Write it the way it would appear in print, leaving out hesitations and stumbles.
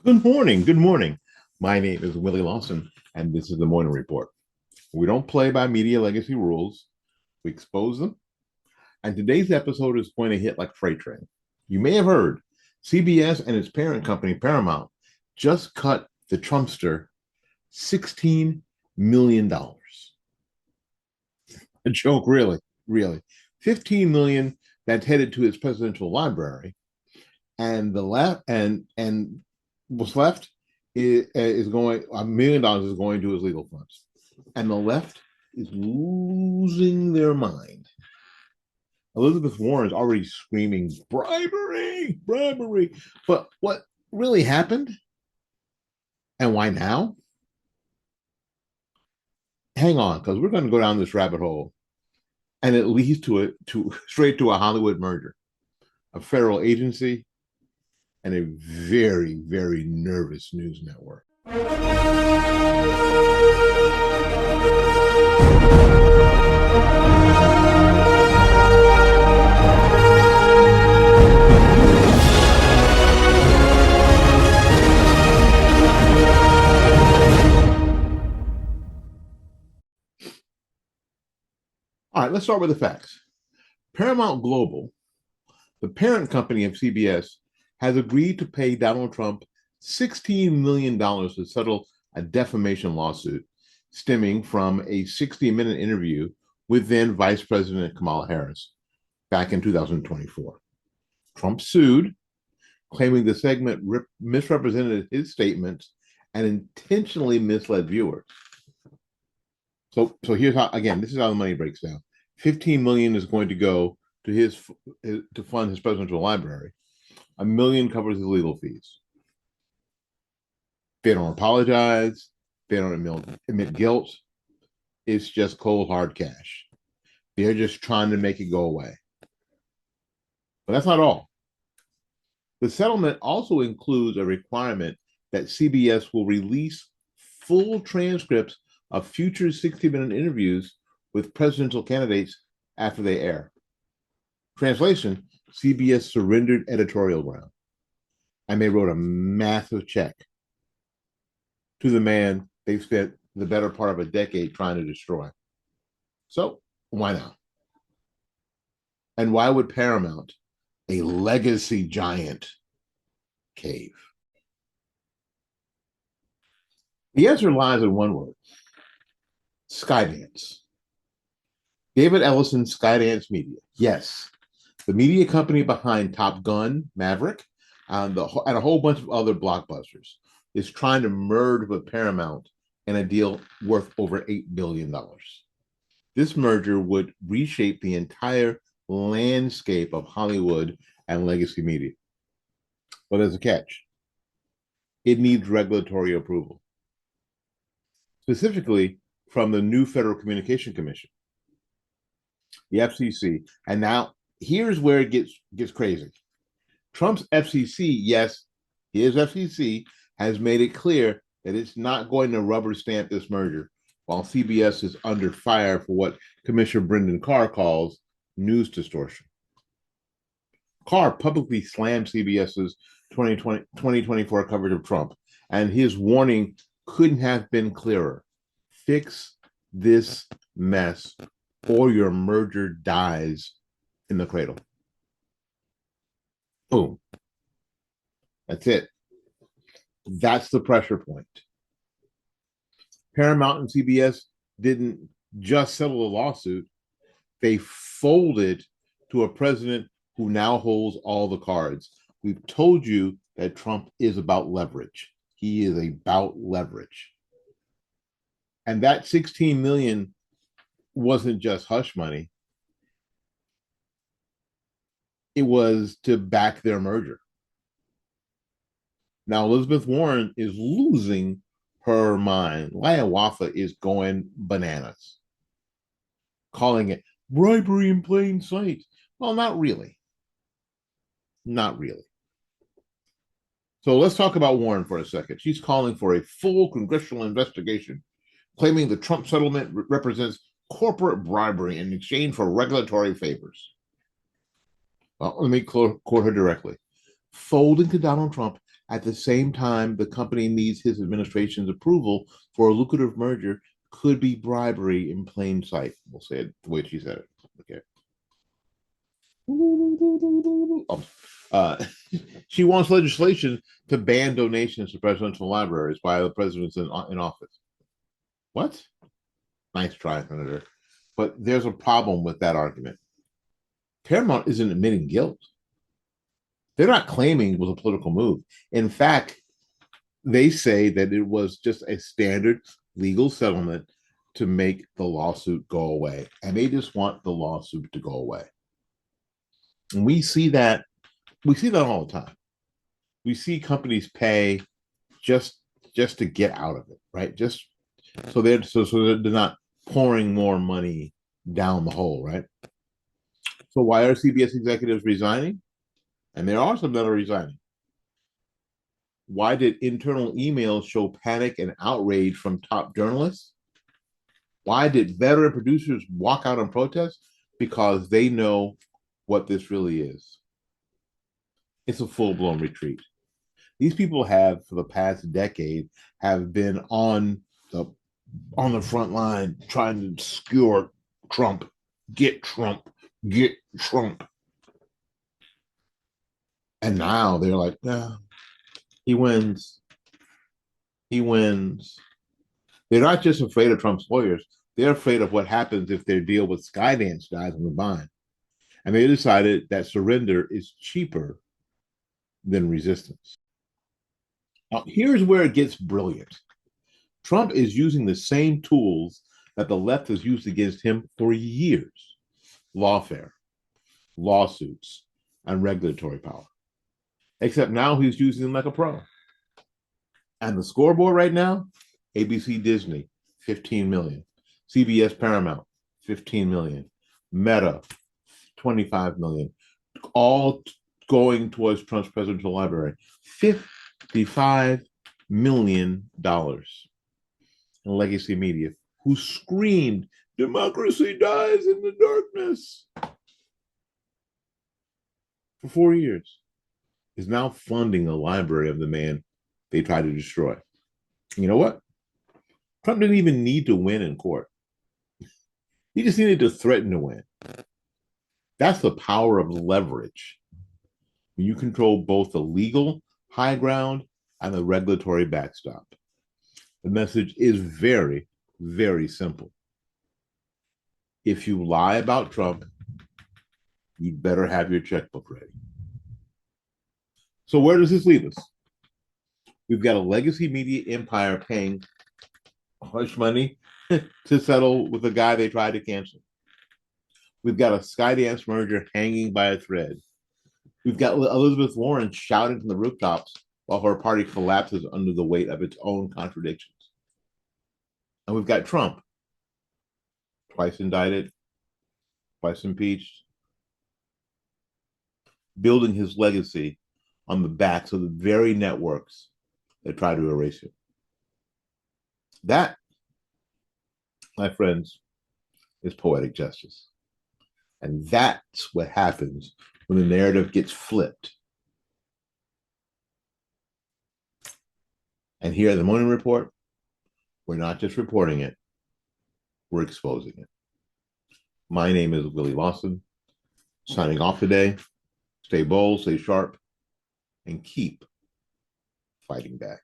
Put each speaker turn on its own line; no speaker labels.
Good morning. Good morning. My name is Willie Lawson, and this is the Morning Report. We don't play by media legacy rules, we expose them. And today's episode is going to hit like freight train. You may have heard CBS and its parent company, Paramount, just cut the Trumpster $16 million. A joke, really, really. 15 million that's headed to his presidential library, and the left and what's left is going $1 million is going to his legal funds, and the left is losing their mind. Elizabeth Warren is already screaming bribery, bribery. But what really happened and why now? Hang on, because we're going to go down this rabbit hole, and it leads to straight to a Hollywood merger, a federal agency, and a very, very nervous news network. All right, let's start with the facts. Paramount Global, the parent company of CBS, has agreed to pay Donald Trump $16 million to settle a defamation lawsuit stemming from a 60-minute interview with then Vice President Kamala Harris back in 2024. Trump sued, claiming the segment misrepresented his statements and intentionally misled viewers. So here's how, again, this is how the money breaks down. 15 million is going to go to to fund his presidential library. $1 million covers his legal fees. They don't apologize. They don't admit guilt. It's just cold hard cash. They're just trying to make it go away. But that's not all. The settlement also includes a requirement that CBS will release full transcripts of future 60-minute interviews with presidential candidates after they air. Translation, CBS surrendered editorial ground, and they wrote a massive check to the man they've spent the better part of a decade trying to destroy. So why now? And why would Paramount, a legacy giant, cave? The answer lies in one word: Skydance. David Ellison's Skydance Media. Yes, the media company behind Top Gun, Maverick, and a whole bunch of other blockbusters, is trying to merge with Paramount in a deal worth over $8 billion. This merger would reshape the entire landscape of Hollywood and legacy media. But there's a catch. It needs regulatory approval, specifically from the new Federal Communication Commission, the FCC. And now here's where it gets crazy. Trump's FCC, yes, his FCC, has made it clear that it's not going to rubber stamp this merger, while CBS is under fire for what Commissioner Brendan Carr calls news distortion. Carr publicly slammed CBS's 2024 coverage of Trump, and his warning couldn't have been clearer. Fix this mess, or your merger dies in the cradle. Boom. That's it. That's the pressure point. Paramount and CBS didn't just settle the lawsuit, they folded to a president who now holds all the cards. We've told you that Trump is about leverage. He is about leverage. And that 16 million wasn't just hush money. It was to back their merger. Now, Elizabeth Warren is losing her mind. Laya Wafa is going bananas, calling it bribery in plain sight. Well, not really. Not really. So let's talk about Warren for a second. She's calling for a full congressional investigation, claiming the Trump settlement represents corporate bribery in exchange for regulatory favors. Well, let me quote her directly. Folding to Donald Trump At the same time, the company needs his administration's approval for a lucrative merger. Could be bribery in plain sight. We'll say it the way she said it. Okay. Uh, she wants legislation to ban donations to presidential libraries by the presidents in office. What? Nice try, Senator. But there's a problem with that argument. Paramount isn't admitting guilt. They're not claiming it was a political move. In fact, they say that it was just a standard legal settlement to make the lawsuit go away. And they just want the lawsuit to go away. And we see that all the time. We see companies pay just to get out of it, right? Just so they're not pouring more money down the hole, right? So why are CBS executives resigning? And there are some that are resigning. Why did internal emails show panic and outrage from top journalists? Why did veteran producers walk out and protest? Because they know what this really is. It's a full-blown retreat. These people have, for the past decade, have been on the front line trying to skewer Trump, get Trump, get Trump. And now they're like, nah, he wins. He wins. They're not just afraid of Trump's lawyers. They're afraid of what happens if their deal with Skydance dies on the vine. And they decided that surrender is cheaper than resistance. Now, here's where it gets brilliant. Trump is using the same tools that the left has used against him for years: lawfare, lawsuits, and regulatory power. Except now he's using them like a pro. And the scoreboard right now, ABC Disney, 15 million. CBS Paramount, 15 million. Meta, 25 million. All going towards Trump's presidential library. $55 million in legacy media, who screamed, democracy dies in the darkness, for 4 years, is now funding the library of the man they tried to destroy. You know what? Trump didn't even need to win in court. He just needed to threaten to win. That's the power of leverage. You control both the legal high ground and the regulatory backstop. The message is very, very simple. If you lie about Trump, you'd better have your checkbook ready. So where does this leave us? We've got a legacy media empire paying hush money to settle with a guy they tried to cancel. We've got a Skydance merger hanging by a thread. We've got Elizabeth Warren shouting from the rooftops while her party collapses under the weight of its own contradictions. And we've got Trump, twice indicted, twice impeached, building his legacy on the backs of the very networks that try to erase him. That, my friends, is poetic justice. And that's what happens when the narrative gets flipped. And here at the Morning Report, we're not just reporting it, we're exposing it. My name is Willie Lawson, signing off today. Stay bold, stay sharp, and keep fighting back.